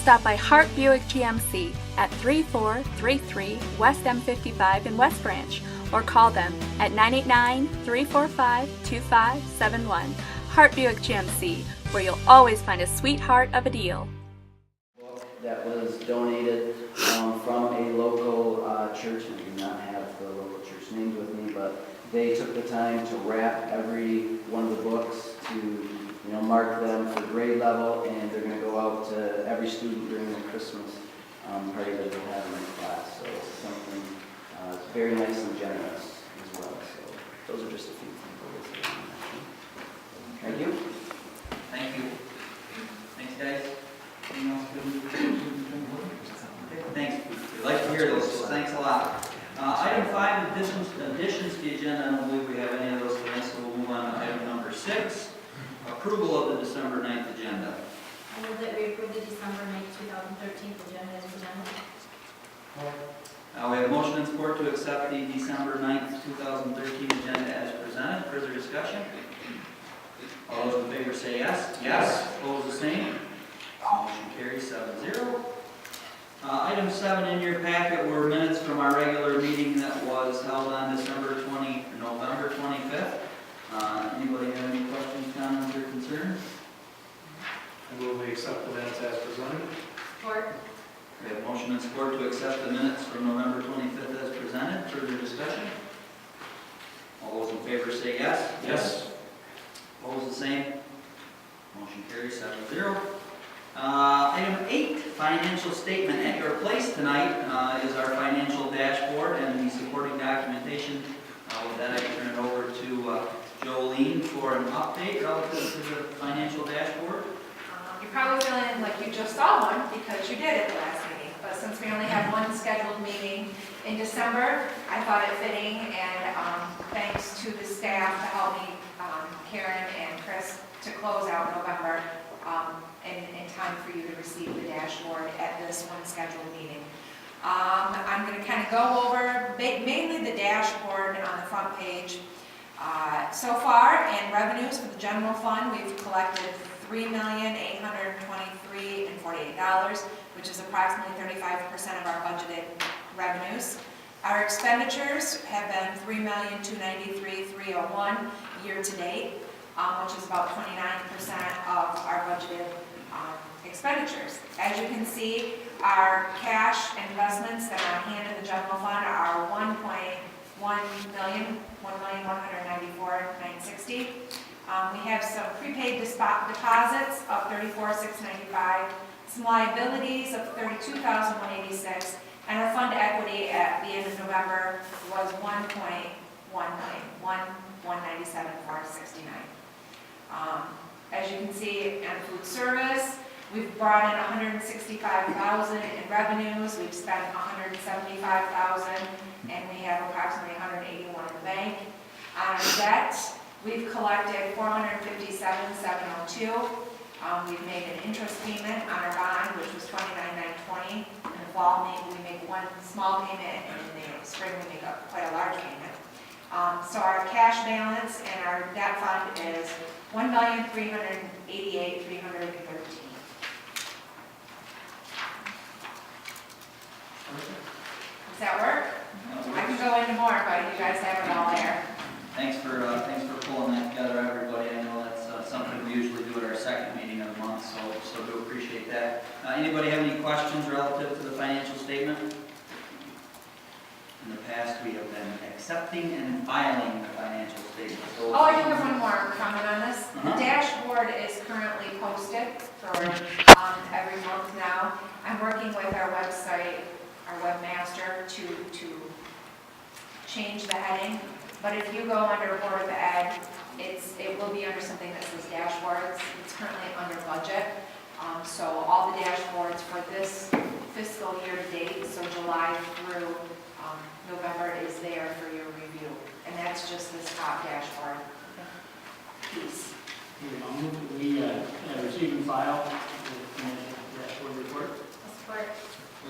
stop by Hart Buick GMC at 3433 West M55 in West Branch, or call them at 989-345-2571. Hart Buick GMC, where you'll always find a sweetheart of a deal. That was donated from a local church, and I do not have the local church names with me, but they took the time to wrap every one of the books to mark them for grade level, and they're going to go out to every student during the Christmas party that they have in their class. So it's something very nice and generous as well. So those are just a few things. Thank you. Thank you. Thanks, guys. Anything else? Thanks. We like to hear those, so thanks a lot. Item 5, additions to the agenda. I don't believe we have any of those today, so we'll move on to item number 6, approval of the December 9th agenda. I move that we approve the December 9th, 2013 agenda as presented. We have a motion and support to accept the December 9th, 2013 agenda as presented. Further discussion? All those in favor say yes. Yes. Opposed, the same. Motion carries 7-0. Item 7 in your packet were minutes from our regular meeting that was held on November 25th. Anybody have any questions, comments, or concerns? I move we accept the minutes as presented. Support. We have motion and support to accept the minutes from November 25th as presented. Further discussion? All those in favor say yes. Yes. Opposed, the same. Motion carries 7-0. Item 8, financial statement. At your place tonight is our financial dashboard and the supporting documentation. With that, I can turn it over to Jolene for an update relative to the financial dashboard. You're probably feeling like you just saw one because you did at the last meeting. But since we only have one scheduled meeting in December, I thought it fitting, and thanks to the staff to help me, Karen and Chris, to close out November in time for you to receive the dashboard at this one scheduled meeting. I'm going to kind of go over mainly the dashboard on the front page. So far, in revenues for the general fund, we've collected $3,823,048, which is approximately 35% of our budgeted revenues. Our expenditures have been $3,293,301 year to date, which is about 29% of our budgeted expenditures. As you can see, our cash investments that are on hand in the general fund are $1,194,960. We have some prepaid deposits of $34,695, some liabilities of $32,186, and our fund equity at the end of November was $1,197,469. As you can see, in food service, we've brought in $165,000 in revenues. We've spent $175,000, and we have approximately $181,000 in the bank. On our debt, we've collected $457,702. We've made an interest payment on our bond, which was $29,920. In the fall, we make one small payment, and in the spring, we make quite a large payment. So our cash balance and our debt fund is $1,388,313. Does that work? I can go into more, but you guys have it all there. Thanks for pulling that together, everybody. I know that's something we usually do at our second meeting of the month, so do appreciate that. Anybody have any questions relative to the financial statement? In the past, we have been accepting and filing the financial statement. So Oh, I do have one more comment on this. The dashboard is currently posted for every month now. I'm working with our website, our webmaster, to change the heading. But if you go under Board of Ed, it will be under something that says dashboards. It's currently under budget. So all the dashboards for this fiscal year to date, so July through November, is there for your review. And that's just this top dashboard piece. We receive and file the dashboard report. Support.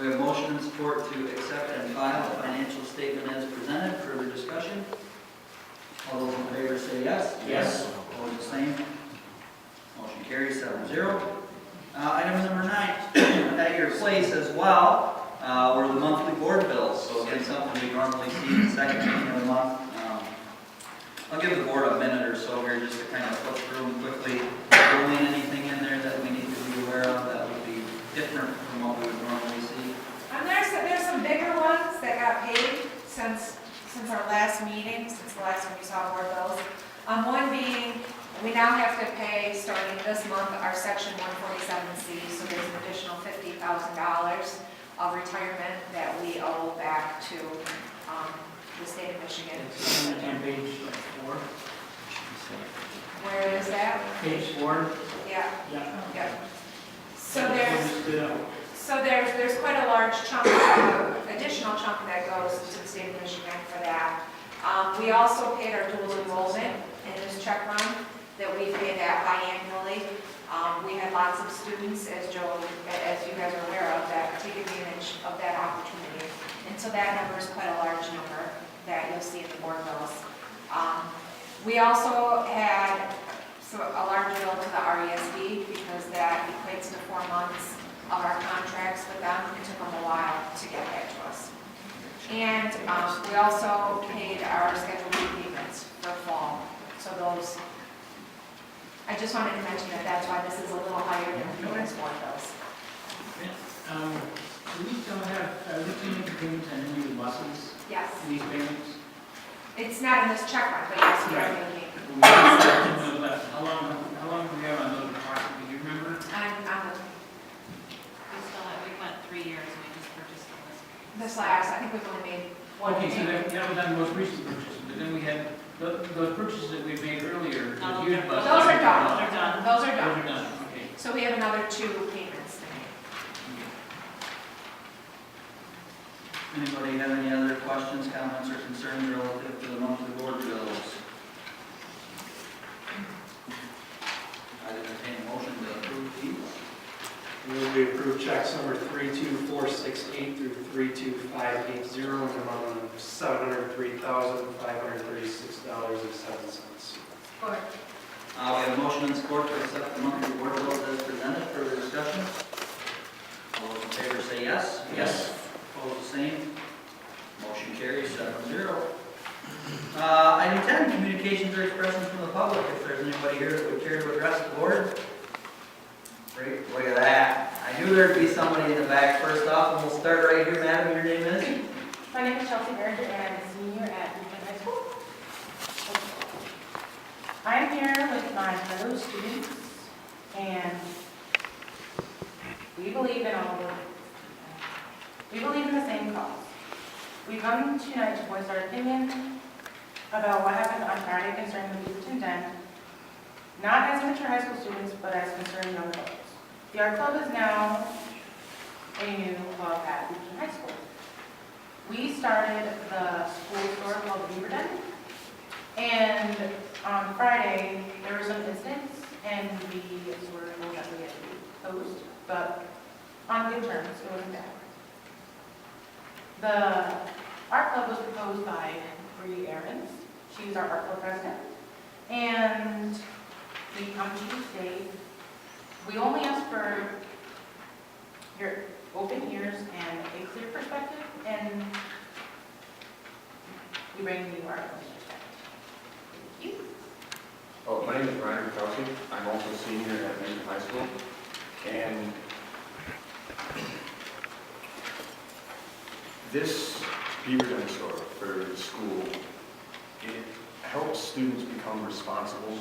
we have motion and support to accept and file the financial statement as presented. Further discussion? All those in favor say yes. Yes. Opposed, the same. Motion carries 7-0. Item number 9. At place as well were the monthly board bills. So again, something we normally see in the second meeting of the month. I'll give the board a minute or so here just to kind of flip through them quickly. Throw in anything in there that we need to be aware of that would be different from what we would normally see. There's some bigger ones that got paid since our last meeting, since the last time we saw board bills. One being, we now have to pay, starting this month, our section 147C, so there's an additional $50,000 of retirement that we owe back to the state of Michigan. It's on page 4. Where is that? Page 4. Yeah, Yeah. yeah. So Just, there's quite a large chunk, additional chunk that goes to the state of Michigan for that. We also paid our dual enrollment in this check run that we pay that biannually. We had lots of students, as you guys are aware of, that take advantage of that opportunity. And so that number is quite a large number that you'll see in the board bills. We also had a large bill to the RESD because that equates to 4 months of our contracts with them. It took them a while to get back to us. And we also paid our scheduled payments for fall. So those, I just wanted to mention that that's why this is a little higher than previous board bills. do we still have, looking at the payments on any of the buses, Yes. these payments? It's not in this check run, but yes, we are making. How long do we have on those approximately, do you remember? We went 3 years and we just purchased them This last, I think we've only made one Okay, so payment. that was on the most recent purchases, but then we had those purchases that we made earlier. No, the unit buses. Those are done. Those are done. Those are Those done. are done, okay. So we have another 2 payments to make. Anybody have any other questions, comments, or concerns relative to the monthly board bills? I entertain a motion to approve these. Move we approve checks number 32468 through 32580 in the amount of $703,536.07. Support. We have a motion and support to accept the monthly board bills as presented. Further discussion? All those in favor say yes. Yes. Opposed, the same. Motion carries 7-0. Item 10, communications or expressions from the public. If there's anybody here that would care to address the board. Great, look at that. I knew there'd be somebody in the back first off, and we'll start right here, madam. Your name is? My name is Chelsea Berger, and I'm a senior at Beaverton High School. I'm here with my fellow students, and we believe in the same cause. We come tonight to voice our opinion about what happened on Friday concerning the Beaverton Den, not as immature high school students, but as concerned young adults. The Art Club is now a new club at Beaverton High School. We started the school store called Beaverton, and on Friday, there were some incidents, and we were told that we had to be closed, but on good terms, it wasn't bad. The art club was proposed by Bree Ahrens. She's our art club president, and we come to you today. We only ask for your open ears and a clear perspective, and we bring you our honest perspective. Thank you. Oh, my name is Ryan Kowski. I'm also a senior at Beaverton High School. And this Beaverton store for the school, it helps students become responsible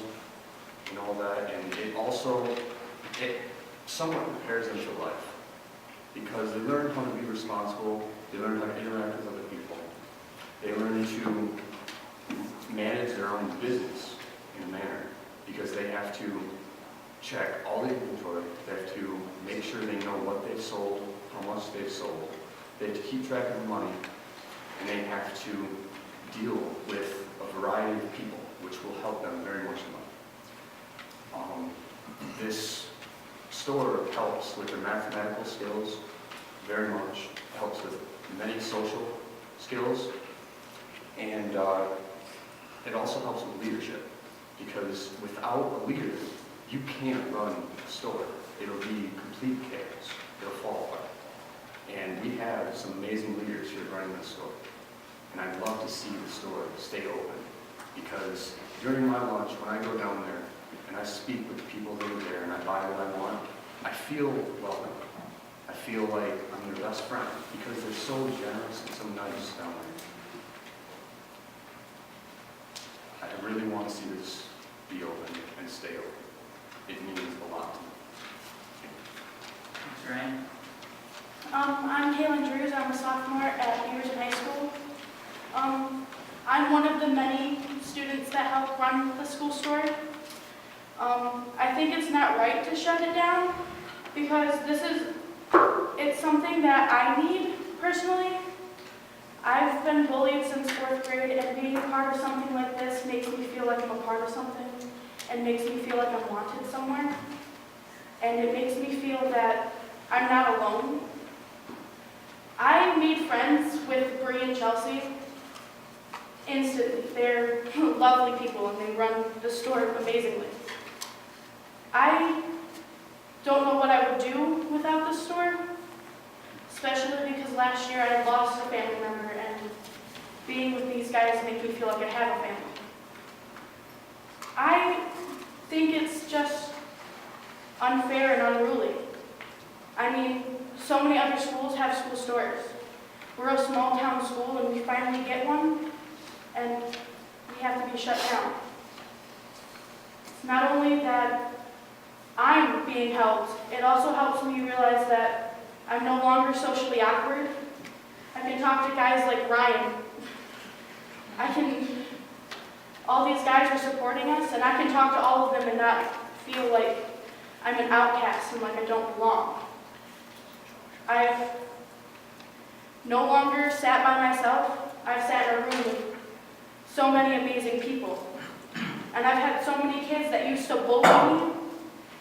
and all that, and it somewhat prepares them for life. Because they learn how to be responsible, they learn how to interact with other people, they learn to manage their own business in a manner, because they have to check all the inventory, they have to make sure they know what they've sold, how much they've sold, they have to keep track of the money, and they have to deal with a variety of people, which will help them very much in life. This store helps with their mathematical skills very much, helps with many social skills, and it also helps with leadership, because without a leader, you can't run a store. It'll be complete chaos. It'll fall apart. And we have some amazing leaders here running the store. And I'd love to see the store stay open, because during my lunch, when I go down there and I speak with the people that are there and I buy what I want, I feel welcome. I feel like I'm their best friend because they're so generous and so nice down there. I really want to see this be open and stay open. It means a lot to me. Thanks, Ryan. I'm Kaylin Drews. I'm a sophomore at Beaverton High School. I'm one of the many students that help run the school store. I think it's not right to shut it down because it's something that I need personally. I've been bullied since 4th grade, and being a part of something like this makes me feel like I'm a part of something and makes me feel like I'm wanted somewhere. And it makes me feel that I'm not alone. I made friends with Bree and Chelsea instantly. They're lovely people and they run the store amazingly. I don't know what I would do without the store, especially because last year I lost a family member, and being with these guys make me feel like I have a family. I think it's just unfair and unruly. I mean, so many other schools have school stores. We're a small town school and we finally get one, and we have to be shut down. It's not only that I'm being helped, it also helps me realize that I'm no longer socially awkward. I can talk to guys like Ryan. All these guys are supporting us, and I can talk to all of them and not feel like I'm an outcast and like I don't belong. I've no longer sat by myself. I've sat in a room with so many amazing people. And I've had so many kids that used to bully me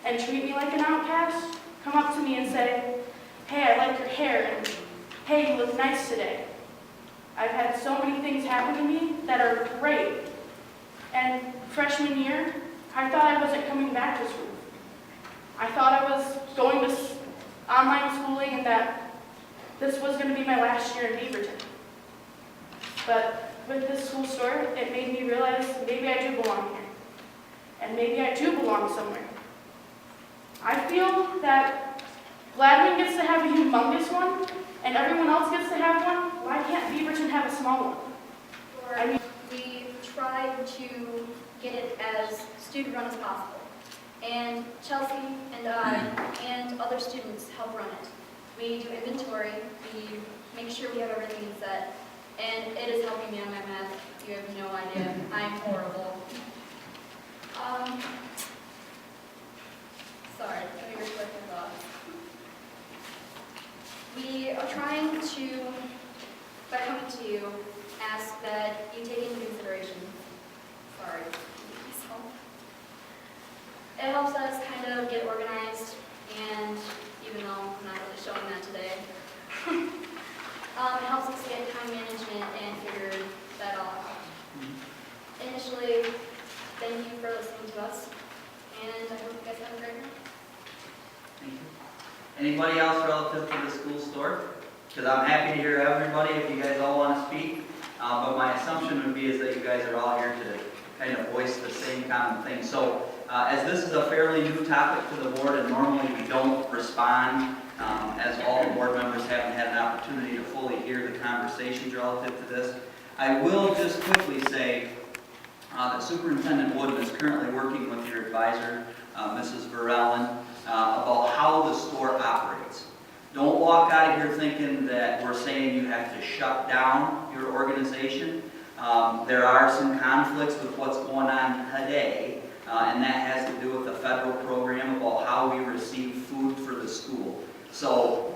and treat me like an outcast come up to me and say, "Hey, I like your hair," and "Hey, you look nice today." I've had so many things happen to me that are great. And freshman year, I thought I wasn't coming back to school. I thought I was going to online schooling and that this was going to be my last year in Beaverton. But with this school store, it made me realize maybe I do belong here. And maybe I do belong somewhere. I feel that Gladwin gets to have a humongous one, and everyone else gets to have one. Why can't Beaverton have a small one? We tried to get it as student-run as possible. And Chelsea and I and other students help run it. We do inventory, we make sure we have everything set, and it is helping me on my math. You have no idea. I'm horrible. Sorry, let me reflect my thoughts. We are trying to, by coming to you, ask that you take into consideration. Sorry. It helps us kind of get organized, and even though I'm not really showing that today, it helps us get time management and figure that all out. Initially, thank you for listening to us, and I hope you guys have a great night. Thank you. Anybody else relative to the school store? Because I'm happy to hear everybody if you guys all want to speak. But my assumption would be is that you guys are all here to kind of voice the same common thing. So as this is a fairly new topic to the board, and normally we don't respond, as all the board members haven't had an opportunity to fully hear the conversations relative to this, I will just quickly say that Superintendent Wooden is currently working with your advisor, Mrs. Verellen, about how the store operates. Don't walk out of here thinking that we're saying you have to shut down your organization. There are some conflicts with what's going on today, and that has to do with the federal program about how we receive food for the school. So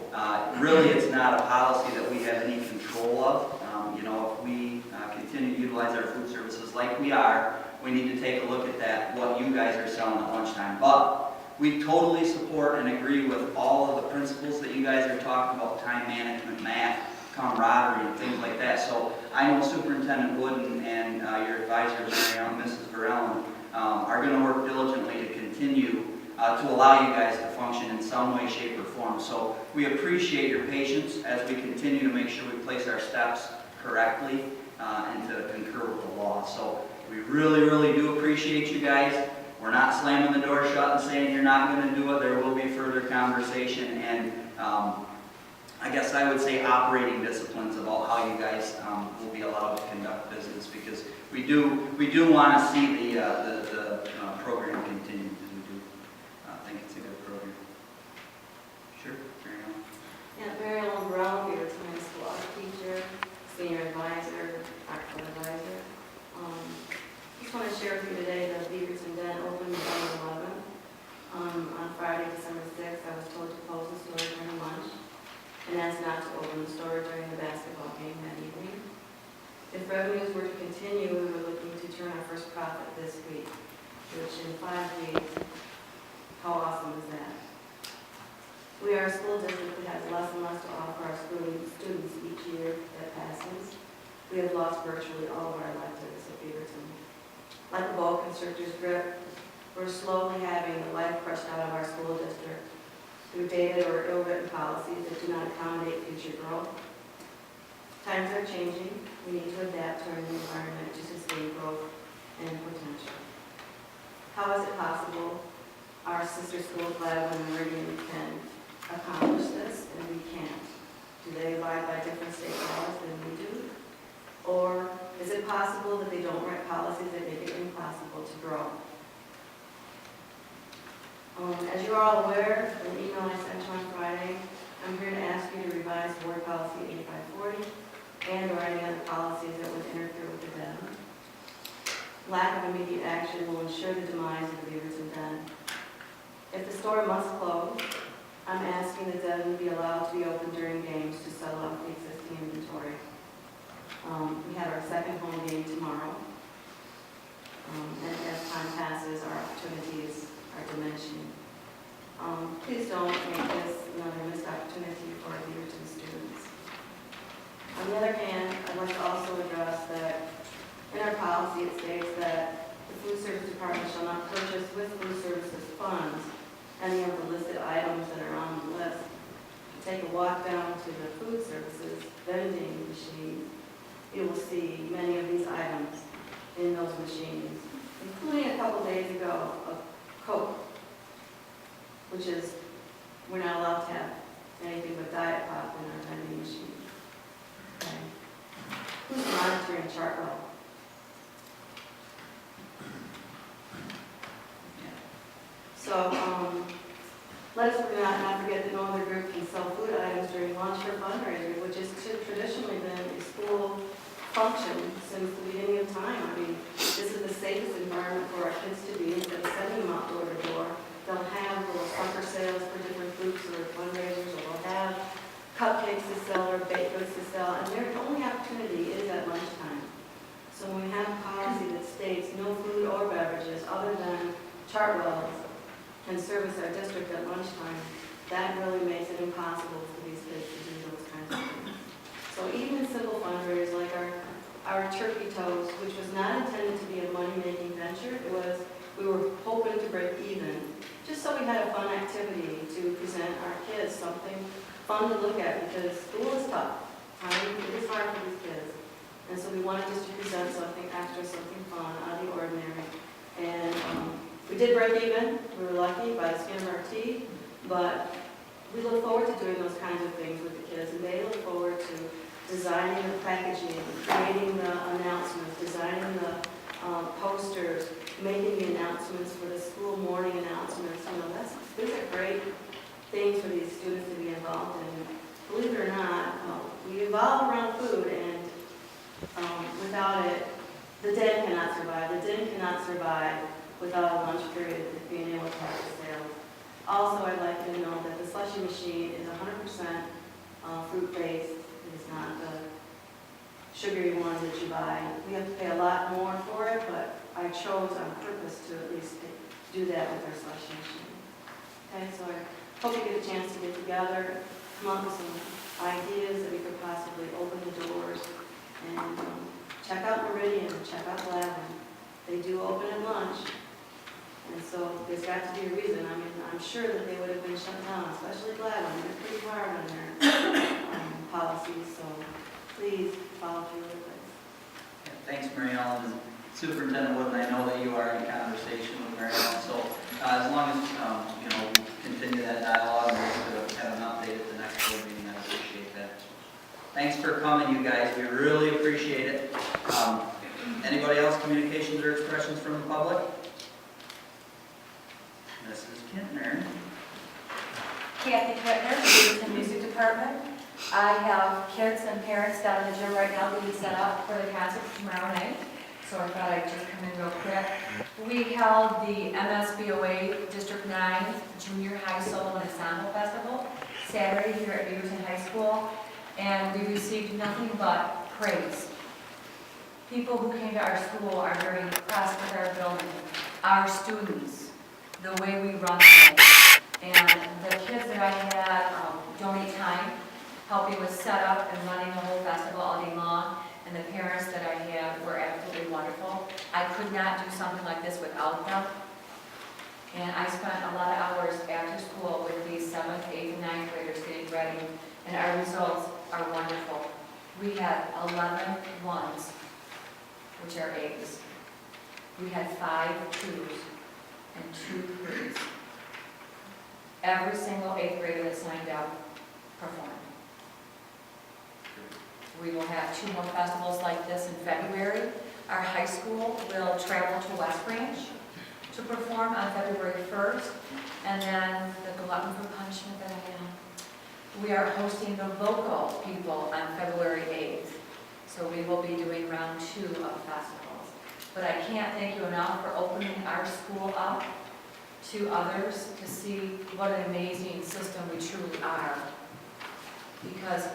really it's not a policy that we have any control of. If we continue to utilize our food services like we are, we need to take a look at that, what you guys are selling at lunchtime. But we totally support and agree with all of the principles that you guys are talking about, time management, math, camaraderie, and things like that. So I know Superintendent Wooden and your advisor, Mrs. Verellen, are going to work diligently to continue to allow you guys to function in some way, shape, or form. So we appreciate your patience as we continue to make sure we place our steps correctly and to concur with the law. So we really, really do appreciate you guys. We're not slamming the door shut and saying you're not going to do it. There will be further conversation and I guess I would say operating disciplines about how you guys will be allowed to conduct business, because we do want to see the program continue. I think it's a good program. Sure, Mary Ellen. Yeah, Mary Ellen Brown, Beaverton High School art teacher, senior advisor, actual advisor. Just want to share with you today that Beaverton Den opened November 11th. On Friday, December 6th, I was told to close the store during lunch, and asked not to open the store during the basketball game that evening. If revenues were to continue, we were looking to turn our first profit this week, which in 5 weeks, how awesome is that? We are a school district that has less and less to offer our students each year that passes. We have lost virtually all of our electives at Beaverton. Like a boa constrictor's grip, we're slowly having the life crushed out of our school district through dated or ill-written policies that do not accommodate future growth. Times are changing. We need to adapt to our new environment to sustain growth and potential. How is it possible our sister schools, Beaverton and Meridian, can accomplish this and we can't? Do they abide by different state laws than we do? Or is it possible that they don't write policies that make it impossible to grow? As you are all aware, an email I sent you on Friday, I'm here to ask you to revise Board Policy 8540 and or any other policies that would interfere with the den. Lack of immediate action will ensure the demise of the Beaverton Den. If the store must close, I'm asking the den be allowed to be open during games to sell off the existing inventory. We have our second home game tomorrow, and as time passes, our opportunities are diminishing. Please don't make this another missed opportunity for our Beaverton students. On the other hand, I'd like to also address that in our policy it states that the food service department shall not purchase with food services funds any of the listed items that are on the list. If you take a walk down to the food services vending machines, you will see many of these items in those machines, including a couple days ago, a Coke, which is, we're not allowed to have anything but Diet Pop in our vending machine. Okay. Who's monitoring Chartwell? So, let us not forget that no other group can sell food items during lunch for fundraisers, which has traditionally been a school function since the beginning of time. I mean, this is the safest environment for our kids to be. Instead of sending them out door to door, they'll have little sucker sales for different groups or fundraisers, or they'll have cupcakes to sell or baked goods to sell, and their only opportunity is at lunchtime. So when we have a policy that states no food or beverages other than Chartwell's can service our district at lunchtime, that really makes it impossible for these kids to do those kinds of things. So even simple fundraisers like our turkey toast, which was not intended to be a money-making venture, we were hoping to break even, just so we had a fun activity to present our kids something fun to look at, because school is tough. It is hard for these kids. And so we wanted just to present something extra, something fun, out of the ordinary. And we did break even. We were lucky by the skin of our teeth, but we look forward to doing those kinds of things with the kids, and they look forward to designing the packaging, creating the announcements, designing the posters, making the announcements for the school morning announcements. You know, these are great things for these students to be involved in. Believe it or not, we evolve around food, and without it, the den cannot survive. The den cannot survive without a lunch period being able to have the sales. Also, I'd like you to know that the slushie machine is 100% fruit-based. It is not the sugary ones that you buy. We have to pay a lot more for it, but I chose on purpose to at least do that with our slushie machine. Okay, so I hope you get a chance to get together, come up with some ideas that we could possibly open the doors, and check out Meridian, check out Beaverton. They do open at lunch. And so there's got to be a reason. I mean, I'm sure that they would have been shut down, especially Gladwin. They're pretty hard on their policies, so please follow through with this. Yeah, thanks, Mary Ellen. Superintendent Wood, and I know that you are in conversation with Mary Ellen, so as long as, we continue that dialogue and we're to have an update at the next board meeting, I appreciate that. Thanks for coming, you guys. We really appreciate it. Anybody else, communications or expressions from the public? Mrs. Kintner. Kathy Kittner, Beaverton Music Department. I have kids and parents down in the gym right now getting set up for the concert tomorrow night, so I thought I'd just come in real quick. We held the MSBOA District 9 Junior High Solo and Ensemble Festival Saturday here at Beaverton High School, and we received nothing but praise. People who came to our school are very impressed with our building, our students, the way we run things. And the kids that I had donate time, helping with setup and running the whole festival all day long, and the parents that I had were absolutely wonderful. I could not do something like this without them. And I spent a lot of hours after school with these 7th, 8th, and 9th graders getting ready, and our results are wonderful. We had 11 ones, which are A's. We had 5 2s and 2 3s. Every single 8th grader that signed up performed. We will have 2 more festivals like this in February. Our high school will travel to West Branch to perform on February 1st, and then the glutton for punishment that I am. We are hosting the local people on February 8th, so we will be doing round 2 of festivals. But I can't thank you enough for opening our school up to others to see what an amazing system we truly are. Because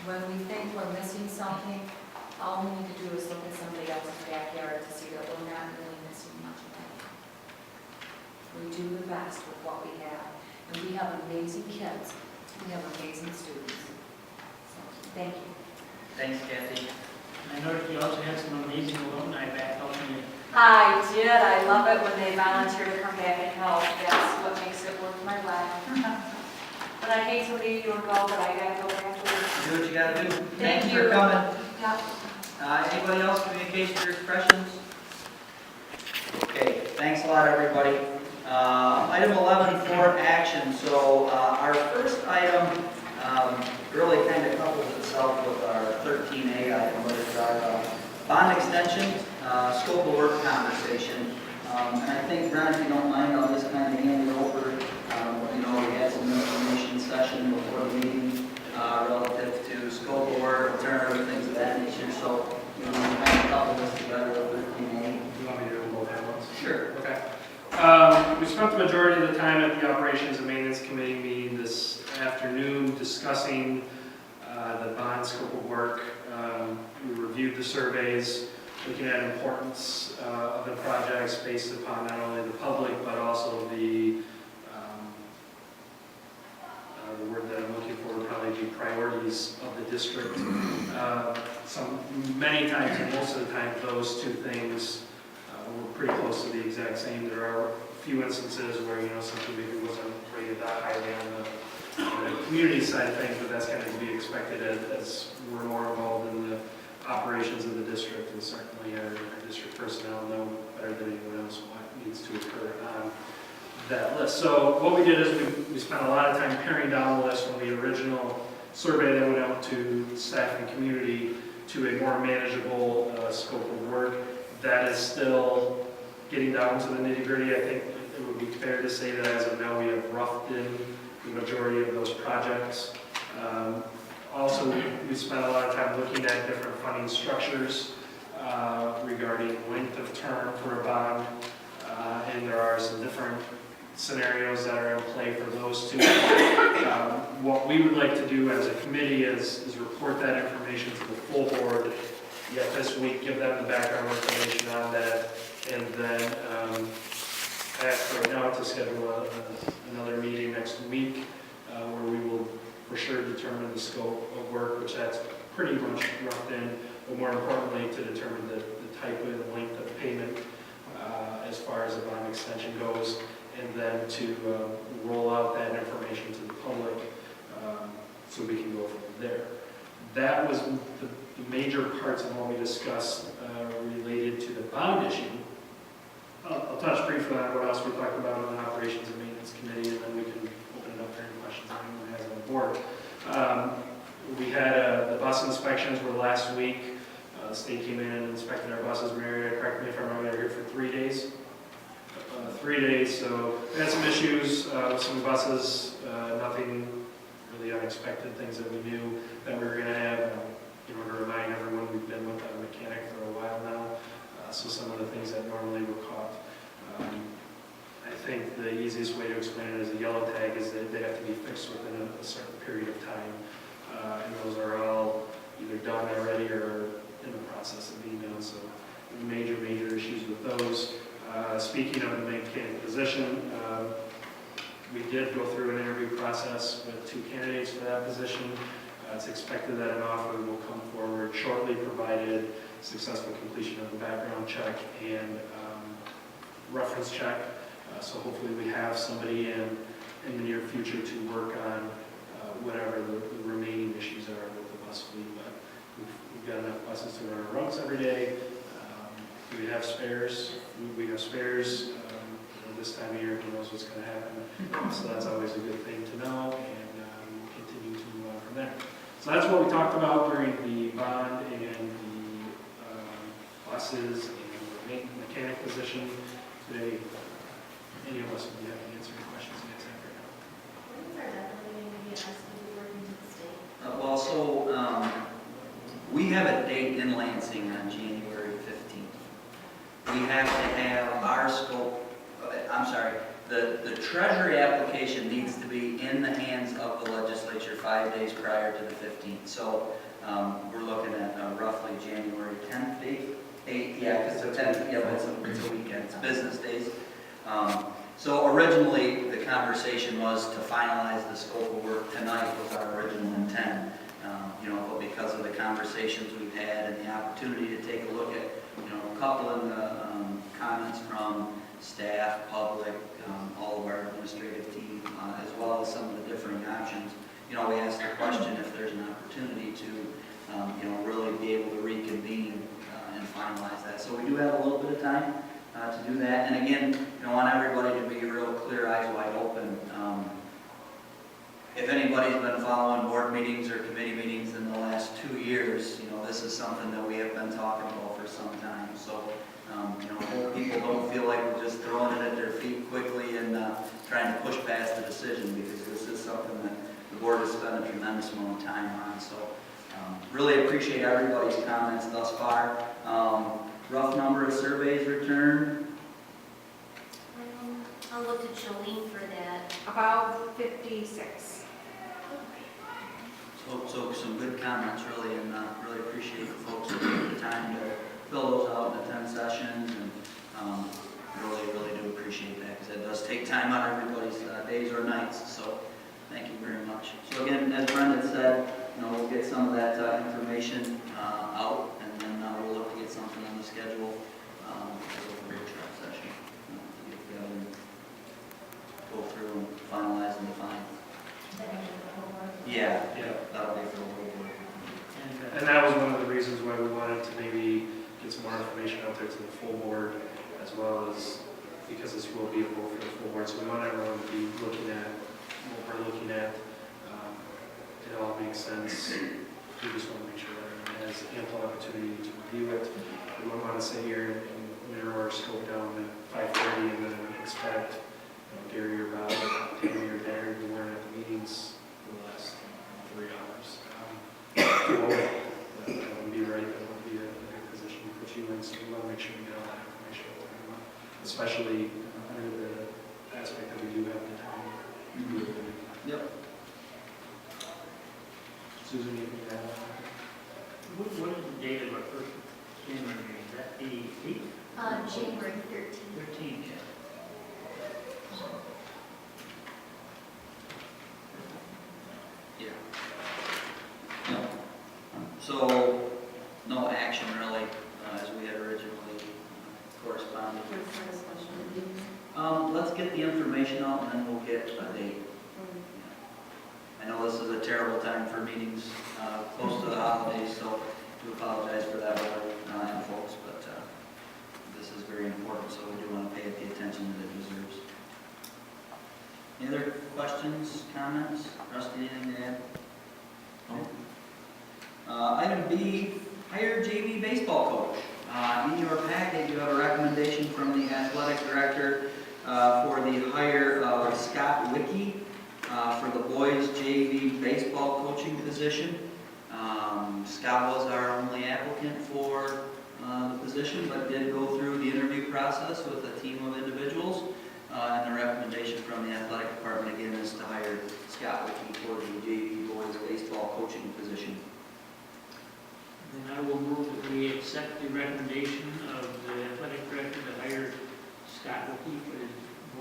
when we think we're missing something, all we need to do is look at somebody else's backyard to see that we're not really missing much of anything. We do the best with what we have. And we have amazing kids. We have amazing students. So, thank you. Thanks, Kathy. I noticed you also had some amazing alumni back helping you. I did. I love it when they volunteer to come back and help. That's what makes it worth my while. But I hate to leave you and go, but I gotta go back to work. Do what you gotta do. Thank Thanks you. for coming. Yeah. Anybody else, communications or expressions? Okay, thanks a lot, everybody. Item 11 for action. So our first item really kind of couples itself with our 13A item, but it's our bond extension, scope of work conversation. And I think, Ron, if you don't mind, I'll just kind of hand it over. We had some information session before the meeting relative to scope of work, alternative, things of that nature. So, we kind of couple this together with 13A. You want me to do them both at once? Sure. Okay. We spent the majority of the time at the Operations and Maintenance Committee meeting this afternoon discussing the bond scope of work. We reviewed the surveys, looking at importance of the projects based upon not only the public, but also the word that I'm looking for would probably be priorities of the district. Many times, and most of the time, those 2 things were pretty close to the exact same. There are a few instances where, something maybe wasn't rated that highly on the community side of things, but that's kind of to be expected as we're more involved in the operations of the district, and certainly our district personnel know better than anyone else what needs to occur on that list. So what we did is we spent a lot of time paring down the list from the original survey that went out to staff and community to a more manageable scope of work. That is still getting down to the nitty-gritty. I think it would be fair to say that as of now we have roughed in the majority of those projects. Also, we spent a lot of time looking at different funding structures regarding length of term for a bond, and there are some different scenarios that are in play for those 2. What we would like to do as a committee is report that information to the full board yet this week, give them the background information on that, and then ask right now to schedule another meeting next week where we will for sure determine the scope of work, which that's pretty much roughed in, but more importantly to determine the type and length of payment as far as the bond extension goes, and then to roll out that information to the public so we can go from there. That was the major parts of what we discussed related to the bond issue. I'll touch briefly on what else we talked about on the Operations and Maintenance Committee, and then we can open it up for any questions that anyone has on the board. We had the bus inspections were last week. The state came in and inspected our buses. Mary, correct me if I'm wrong, we were here for 3 days. 3 days, so we had some issues with some buses, nothing really unexpected, things that we knew that we were going to have. You know, to remind everyone, we've been with a mechanic for a while now, so some of the things that normally were caught. I think the easiest way to explain it is a yellow tag is that they have to be fixed within a certain period of time, and those are all either done already or in the process of being done, so major issues with those. Speaking of the mechanic position, we did go through an interview process with 2 candidates for that position. It's expected that an offer will come forward shortly, provided successful completion of the background check and reference check. So hopefully we have somebody in the near future to work on whatever the remaining issues are with the bus fleet. But we've got enough buses to run our routes every day. Do we have spares? We have spares. This time of year, who knows what's going to happen. So that's always a good thing to know, and we'll continue to move on from there. So that's what we talked about during the bond and the buses and the mechanic position today. Any of us would be happy to answer any questions you guys have right now. When is our deadline going to be asked to be working to the state? Well, so we have a date in Lansing on January 15th. We have to have our scope, the Treasury application needs to be in the hands of the legislature 5 days prior to the 15th. So we're looking at roughly January 10th, 8th, yeah, because the 10th, yeah, it's a weekend, it's business days. So originally, the conversation was to finalize the scope of work tonight was our original intent. But because of the conversations we've had and the opportunity to take a look at, a couple of the comments from staff, public, all of our administrative team, as well as some of the differing options, we asked the question if there's an opportunity to, really be able to reconvene and finalize that. So we do have a little bit of time to do that. And again, I want everybody to be real clear, eyes wide open. If anybody's been following board meetings or committee meetings in the last 2 years, this is something that we have been talking about for some time. So, hope people don't feel like we're just throwing it at their feet quickly and trying to push past the decision, because this is something that the board has spent a tremendous amount of time on. So, really appreciate everybody's comments thus far. Rough number of surveys returned. I'll look to Jolene for that. About 56. So some good comments, really, and really appreciate the folks who took the time to fill those out and attend sessions, and really do appreciate that, because it does take time out of everybody's days or nights. So thank you very much. So again, as Brendan said, we'll get some of that information out, and then we'll look to get something on the schedule as a workshop session. Get together and go through and finalize and define. Yeah, that'll be for the whole board. And that was one of the reasons why we wanted to maybe get some more information out there to the full board, as well as because this will be a vote for the full board. So we want everyone to be looking at what we're looking at. It all makes sense. We just want to make sure that everyone has ample opportunity to review it. We don't want to sit here and narrow our scope down at 5:30 and then expect Gary or Bob, Tammy or Darren to learn at the meetings for the last 3 hours. That wouldn't be right. That wouldn't be a good position to put you in. So we want to make sure we get all that information out there, especially under the aspect that we do have the time. Yep. Susan, you can add? What is the date of our first January meeting? Is that the 8th? January 13th. 13th, yeah. Yeah. So, no action really, as we had originally corresponded. First question. the information out and then we'll get a date. I know this is a terrible time for meetings close to the holidays, so we apologize for that, and folks, but this is very important, so we do want to pay it the attention that it deserves. Any other questions, comments? Rusty, anything to add? No? Item B, hire JV baseball coach. In your packet, you have a recommendation from the athletic director for the hire of Scott Wicke for the boys JV baseball coaching position. Scott was our only applicant for the position, but did go through the interview process with a team of individuals. And the recommendation from the athletic department again is to hire Scott Wicke for the JV boys baseball coaching position. Then I will move that we accept the recommendation of the athletic director to hire Scott Wilkie for the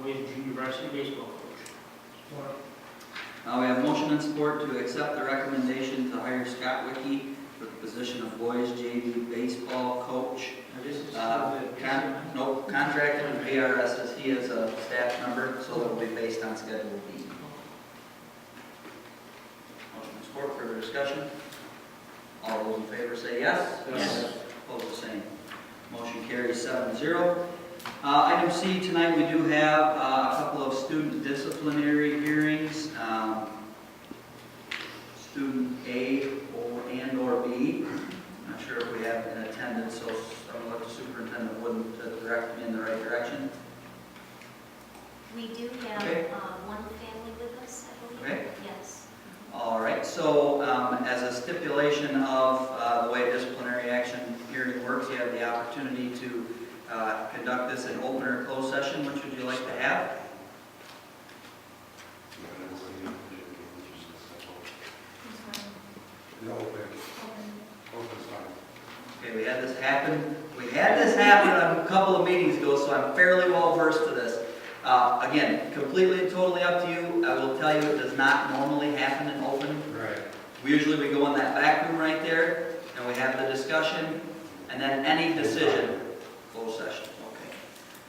boys junior varsity baseball coach. We have motion and support to accept the recommendation to hire Scott Wicke for the position of boys JV baseball coach. Now, this is Contract with VRS as he is a staff member, so it will be based on Schedule B. Motion and support, further discussion? All those in favor say yes. Yes. Opposed, the same. Motion carries 7-0. Item C, tonight we do have a couple of student disciplinary hearings. Student A and/or B. Not sure if we have an attendance, so I'm going to let the superintendent wouldn't direct me in the right direction. We do have Okay. one family with us, I believe. Okay. Yes. All right, so as a stipulation of the way disciplinary action hearing works, you have the opportunity to conduct this in open or closed session. Which would you like to have? Okay, we had this happen. We had this happen a couple of meetings ago, so I'm fairly well versed to this. Again, completely and totally up to you. I will tell you it does not normally happen in open. Right. Usually we go in that back room right there, and we have the discussion, and then any decision, closed session. Okay.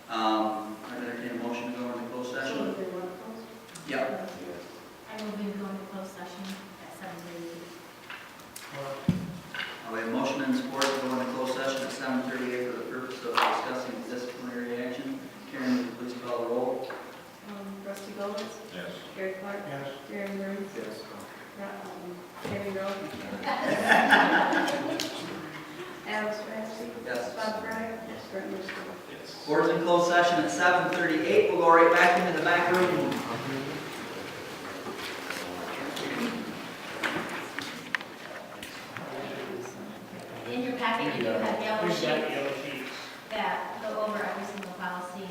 I entertain a motion to go into closed session. Yep. I will be going to closed session at 7:30. We have motion and support to go into closed session at 7:38 for the purpose of discussing disciplinary action. Karen, would you please call the roll? Rusty Gomez? Yes. Gary Clark? Yes. Gary Burns? Yes. Tammy Rowe? Alex Ramsey? Yes. Bob Fryer? Yes. Brett Mitchell? Yes. Board's in closed session at 7:38. We'll go right back into the back room. In your packet, you do have yellow We've got sheets yellow sheets. that go over every single policy,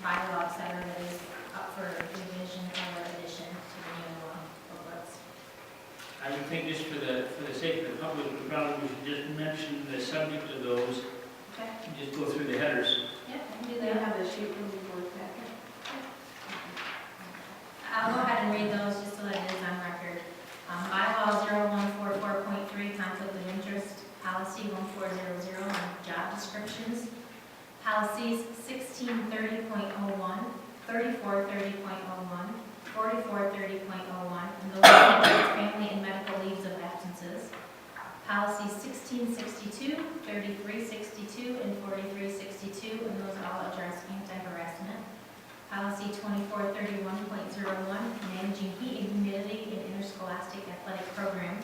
bylaw, et cetera, that is up for revision or addition to the new booklets. I would think just for the sake of the public, we probably should just mention the subject of those, Okay? and just go through the headers. Yep, I can do They that. have a sheet from the board packet. I'll go ahead and read those just so that it is on record. Bylaw 0144.3, conflict of interest. Policy 1400 on job descriptions. Policies 1630.01, 3430.01, 4430.01, and those are family and medical leaves of absences. Policies 1662, 3362, and 4362, and those all address anti-harassment. Policy 2431.01, managing heat and humidity in interscholastic athletic programs.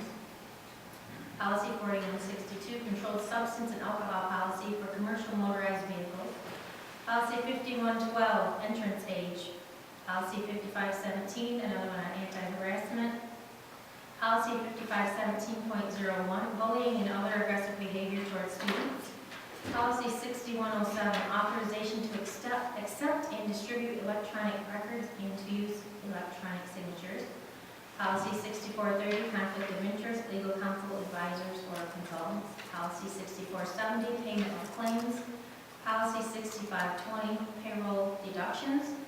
Policy 4162, controlled substance and alcohol policy for commercial motorized vehicles. Policy 5112, entrance age. Policy 5517, another one on anti-harassment. Policy 5517.01, bullying and other aggressive behavior towards students. Policy 6107, authorization to accept and distribute electronic records and to use electronic signatures. Policy 6430, conflict of interest, legal counsel, advisors, or consultants. Policy 6470, payment of claims. Policy 6520, payroll deductions.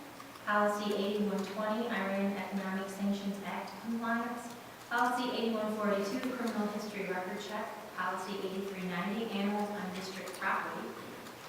Policy 8120, Iran Economic Sanctions Act compliance. Policy 8142, criminal history record check. Policy 8390, animals on district property.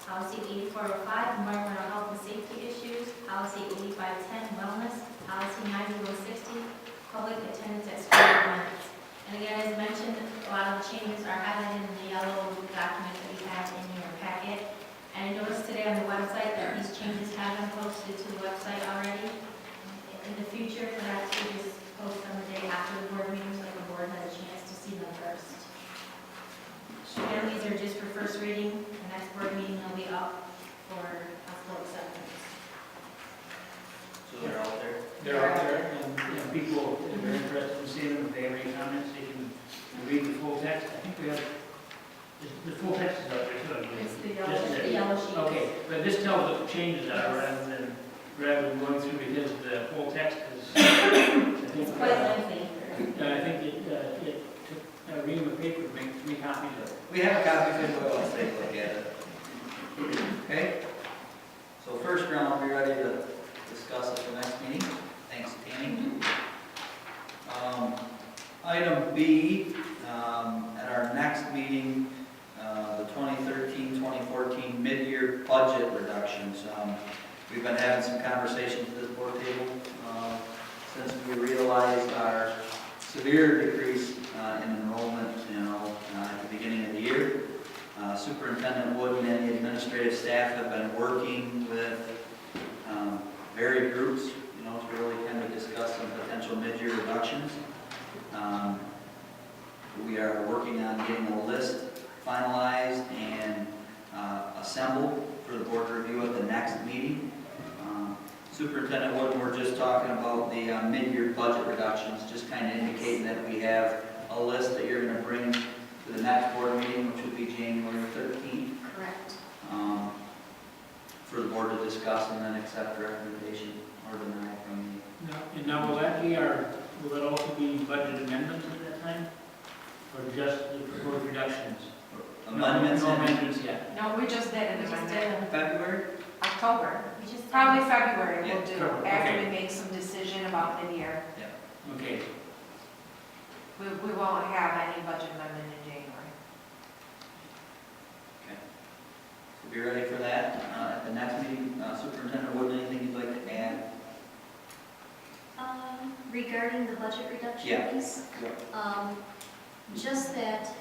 Policy 8405, environmental health and safety issues. Policy 8510, wellness. Policy 9160, public attendance at school events. And again, as mentioned, a lot of the changes are highlighted in the yellow document that you have in your packet. And I noticed today on the website that these changes have been posted to the website already. In the future, perhaps we just post on the day after the board meeting so the board has a chance to see them first. Again, these are just for first reading. The next board meeting will be up for possible acceptance. So they're out there. They're out there, and people, if they're interested in seeing them, if they have any comments, they can read the full text. I think we have, the full text is out there, too, I believe. It's the Just the yellow sheet. Okay, but this tells what the changes are rather than going through, because the whole text is, It's quite lengthy. I think it took a ream of paper to make 3 copies of it. We have a copy of it, let's take a look at it. Okay? So first round, we're ready to discuss at the next meeting. Thanks, Tammy. Item B, at our next meeting, the 2013-2014 mid-year budget reductions. We've been having some conversations at this board table since we realized our severe decrease in enrollment, at the beginning of the year. Superintendent Wood and the administrative staff have been working with varied groups, to really kind of discuss some potential mid-year reductions. We are working on getting a list finalized and assembled for the board review at the next meeting. Superintendent Wood, we're just talking about the mid-year budget reductions, just kind of indicating that we have a list that you're going to bring to the next board meeting, which will be January 13th. Correct. For the board to discuss and then accept recommendation or deny from you. And now will that also be budget amendments at that time? Or just the proposed reductions? Amendments No in amendments yet. No, we just did an We just amendment. did February? October, We just probably February we'll Yeah, do, February, after okay. we make some decision about mid-year. Okay. We won't have any budget amendment in January. So be ready for that. At the next meeting, Superintendent Wood, anything you'd like to add? Regarding the budget reduction Yeah. piece, just that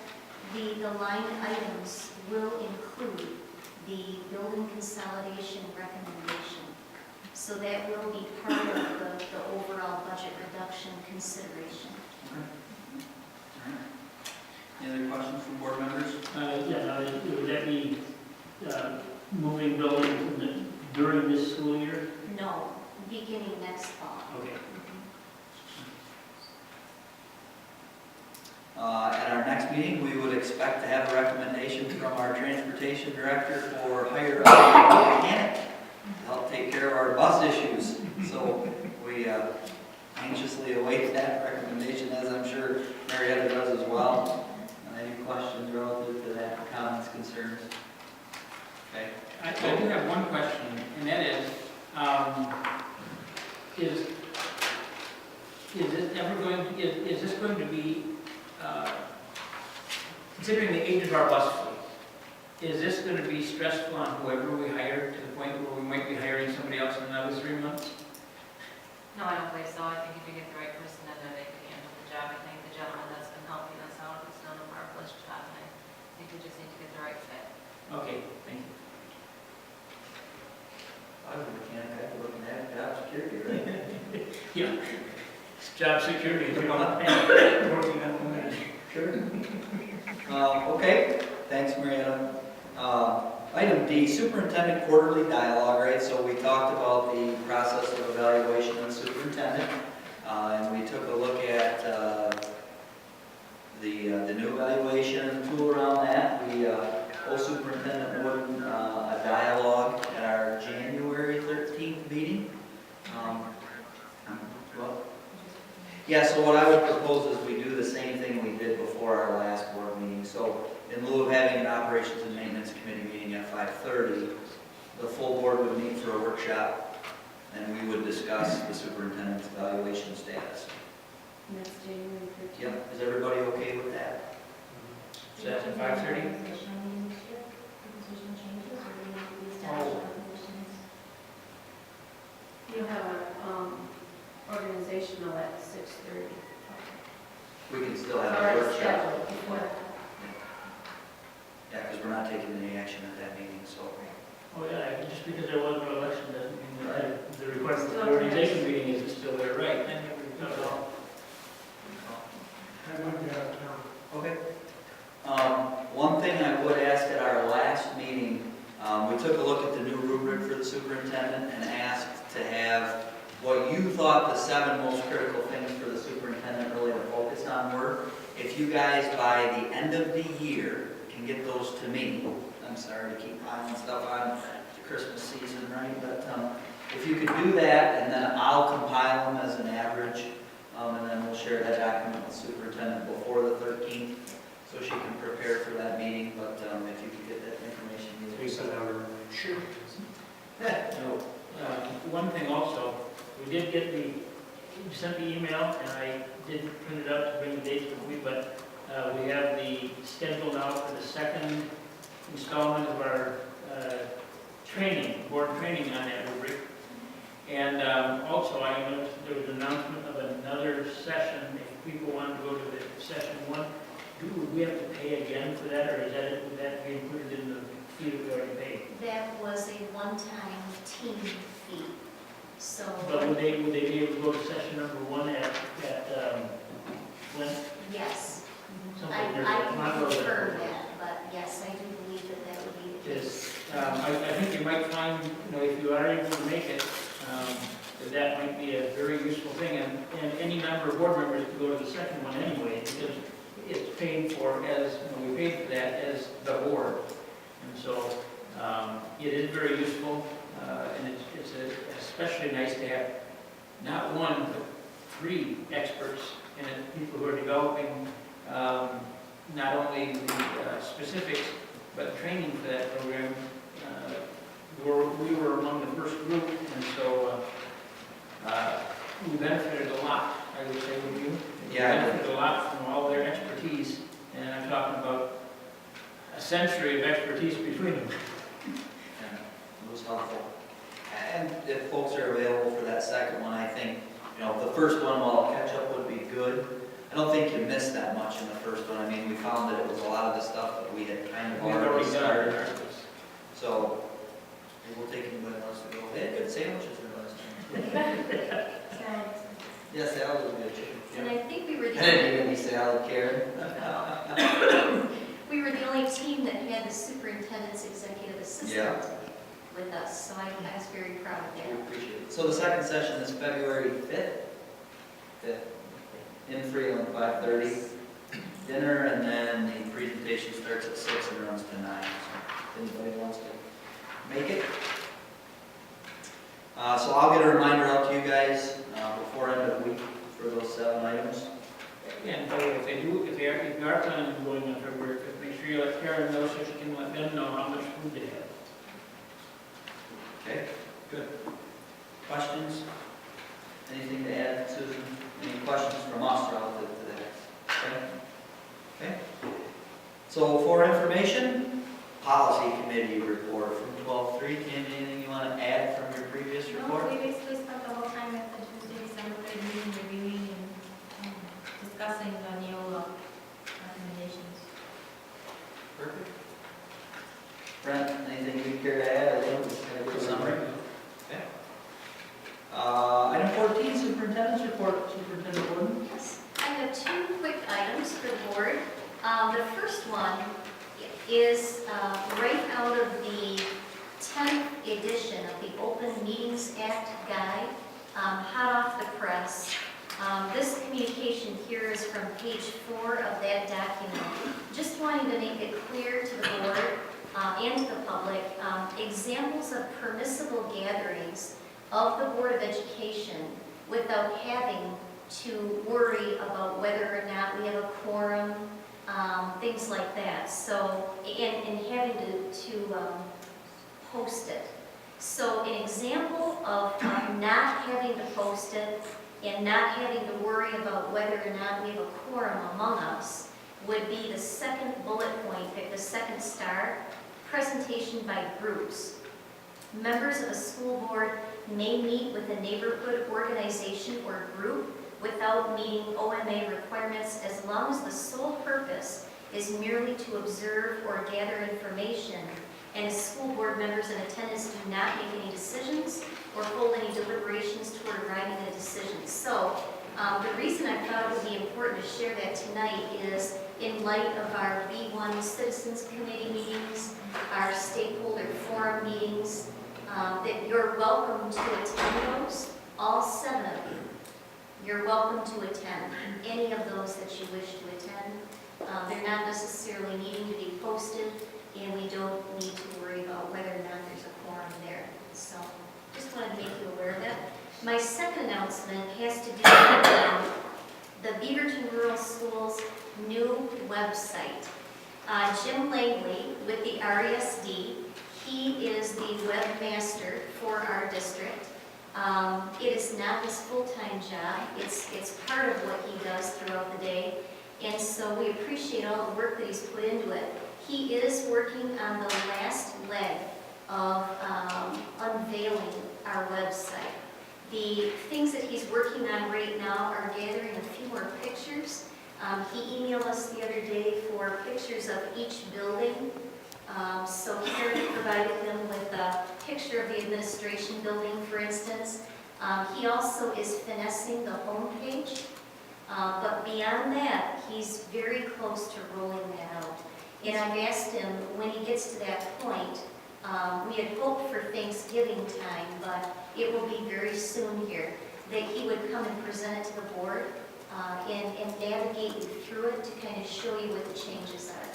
the line items will include the building consolidation recommendation. So that will be part of the overall budget reduction consideration. Any other questions from board members? Would that be moving buildings during this school year? No, beginning next fall. Okay. At our next meeting, we would expect to have a recommendation from our transportation director for hire a mechanic to help take care of our bus issues. So we anxiously await that recommendation, as I'm sure Marietta does as well. Any questions relative to that, comments, concerns? Okay. I do have one question, and that is this going to be, considering the age of our bus fleet, is this going to be stressful on whoever we hire to the point where we might be hiring somebody else in another 3 months? No, I don't think so. I think if you get the right person in there, they can handle the job. I think the gentleman that's been helping us out has done a marvelous job, and I think we just need to get the right fit. Okay, thank you. I was a mechanic, I have to look at that job security, right? Yeah. It's job security. Come on. Working on women. Sure. Okay, thanks, Marietta. Item D, superintendent quarterly dialogue, right? So we talked about the process of evaluation of the superintendent, and we took a look at the new evaluation tool around that. We old superintendent Wood a dialogue at our January 13th meeting. Yeah, so what I would propose is we do the same thing we did before our last board meeting. So in lieu of having an operations and maintenance committee meeting at 5:30, the full board would meet for a workshop, and we would discuss the superintendent's evaluation status. And that's January 13th. Yep, is everybody okay with that? So that's at 5:30? Additional meetings this year? Additional changes, or do we you thought the 7 most critical things for the superintendent really to focus on were. If you guys, by the end of the year, can get those to me, I'm sorry to keep piling stuff on the Christmas season, right? But if you could do that, and then I'll compile them as an average, and then we'll share that document with the superintendent before the 13th, so she can prepare for that meeting. But if you could get that information. You sent out a Sure. One thing also, we did get you sent the email, and I did print it out to bring the dates with me, but we have the schedule now for the second installment of our training, board training on that rubric. And also, I noticed there was an announcement of another session. If people want to go to the session 1, would we have to pay again for that, or would that be included in the fee that we already paid? That was a one-time team fee, so. But would they be able to go to session number 1 at Flint? Yes. Something I there's can a model there. confirm that, but yes, I do believe that that would be the case. I think you might find, if you are able to make it, that might be a very useful thing, and any number of board members can go to the second one anyway, because it's paid for as, we paid for that as the board. And so it is very useful, and it's especially nice to have not 1, but 3 experts in it, people who are developing not only the specifics, but training for that program. We were among the first group, and so we benefited a lot, I would say, with you. Yeah, We benefited a lot from all their expertise, and I'm talking about a century of expertise between them. Yeah, it was helpful. And if folks are available for that second one, I think, the first one, while catch up would be good. I don't think you missed that much in the first one. I mean, we found that it was a lot of the stuff that we had kind of already started. So, we'll take anybody else to go. They had good sandwiches there last time. Yes, salad was good too. And I think we were I the didn't only, eat any salad, Karen. we were the only team that had the superintendent's executive assistant with us, so I was very proud of We that. appreciate it. So the second session is February 5th in Freeland, 5:30. Dinner, and then the presentation starts at 6 and runs to 9. So if anybody wants to make it. So I'll get a reminder out to you guys before end of the week for those 7 items. And by the way, if you are planning on going on February 5th, make sure you let Karen know so she can let them know how much food they have. Okay, good. Questions? Anything to add, Susan? Any questions from us relative to that? Okay. Okay. So for information, policy committee report from 12/3. Candy, anything you want to add from your previous report? No, we basically spent the whole time at the Tuesday, December 3rd meeting reviewing and discussing the Neola recommendations. Perfect. Brent, anything you care to add? I think it's kind of a summary. Okay. Item 14, superintendent's report. Superintendent Gordon. Yes, I have 2 quick items for the board. The first one is right out of the 10th edition of the Open Meetings Act guide, hot off the press. This communication here is from page 4 of that document. Just wanting to make it clear to the board and to the public, examples of permissible gatherings of the Board of Education without having to worry about whether or not we have a quorum, things like that. So, and having to post it. So an example of not having to post it and not having to worry about whether or not we have a quorum among us would be the second bullet point, the second star, presentation by groups. Members of a school board may meet with a neighborhood organization or group without meeting OMA requirements as long as the sole purpose is merely to observe or gather information, and as school board members in attendance do not make any decisions or hold any deliberations toward arriving at a decision. So the reason I thought it would be important to share that tonight is in light of our B1 Citizens Committee meetings, our stakeholder forum meetings, that you're welcome to attend those. all 7 of you, you're welcome to attend, any of those that you wish to attend. They're not necessarily needing to be posted, and we don't need to worry about whether or not there's a quorum there. So just wanted to make you aware of that. My second announcement has to do with the Beaverton Rural Schools new website. Jim Langley with the RESD, he is the webmaster for our district. It is not his full-time job. It's part of what he does throughout the day. And so we appreciate all the work that he's put into it. He is working on the last leg of unveiling our website. The things that he's working on right now are gathering a few more pictures. He emailed us the other day for pictures of each building. So Karen provided him with a picture of the administration building, for instance. He also is finessing the homepage. But beyond that, he's very close to rolling that out. And I've asked him, when he gets to that point, we had hoped for Thanksgiving time, but it will be very soon here, that he would come and present it to the board and navigate you through it to kind of show you what the changes are.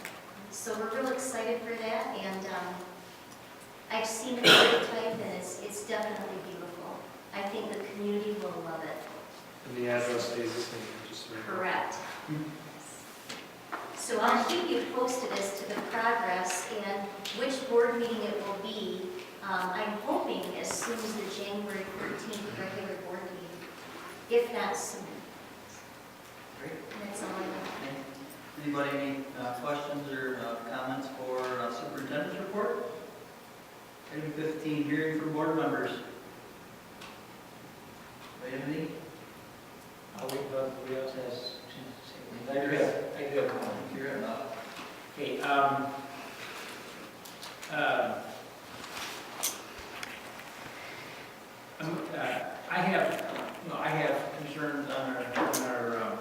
So we're real excited for that, and I've seen the prototype, and it's definitely beautiful. I think the community will love it. And the address stays the same, just so you know. Correct. So I'll keep you posted as to the progress and which board meeting it will be. I'm hoping as soon as the January 13th regular board meeting, if not sooner. Great. That's all I have. Anybody any questions or comments for superintendent's report? Item 15, hearing from board members. Anybody? I'll wait until everybody else has a chance to say. I do have one. You're up. Okay, I have concerns on our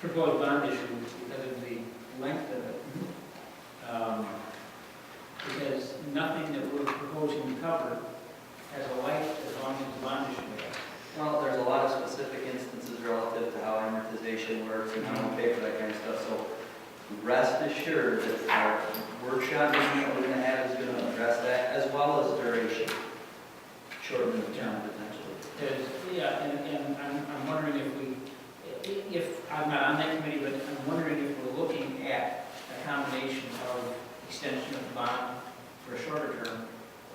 proposed bond issue because of the length of it. Because nothing that we're proposing to cover has a life as long as the bond issue is. Well, there's a lot of specific instances relative to how amortization works and how we pay for that kind of stuff. So rest assured that our workshop meeting that we're going to have is going to address that as well as duration. Shorten the term potentially. Yeah, and I'm wondering if I'm not on that committee, but I'm wondering if we're looking at a combination of extension of the bond for a shorter term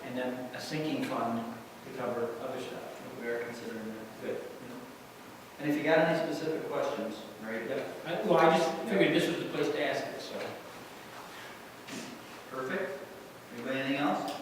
and then a sinking fund to cover other stuff. We are considering that. Good. And if you got any specific questions, right? Yeah. Well, I just figured this was the place to ask it, so. Perfect. Anybody anything else?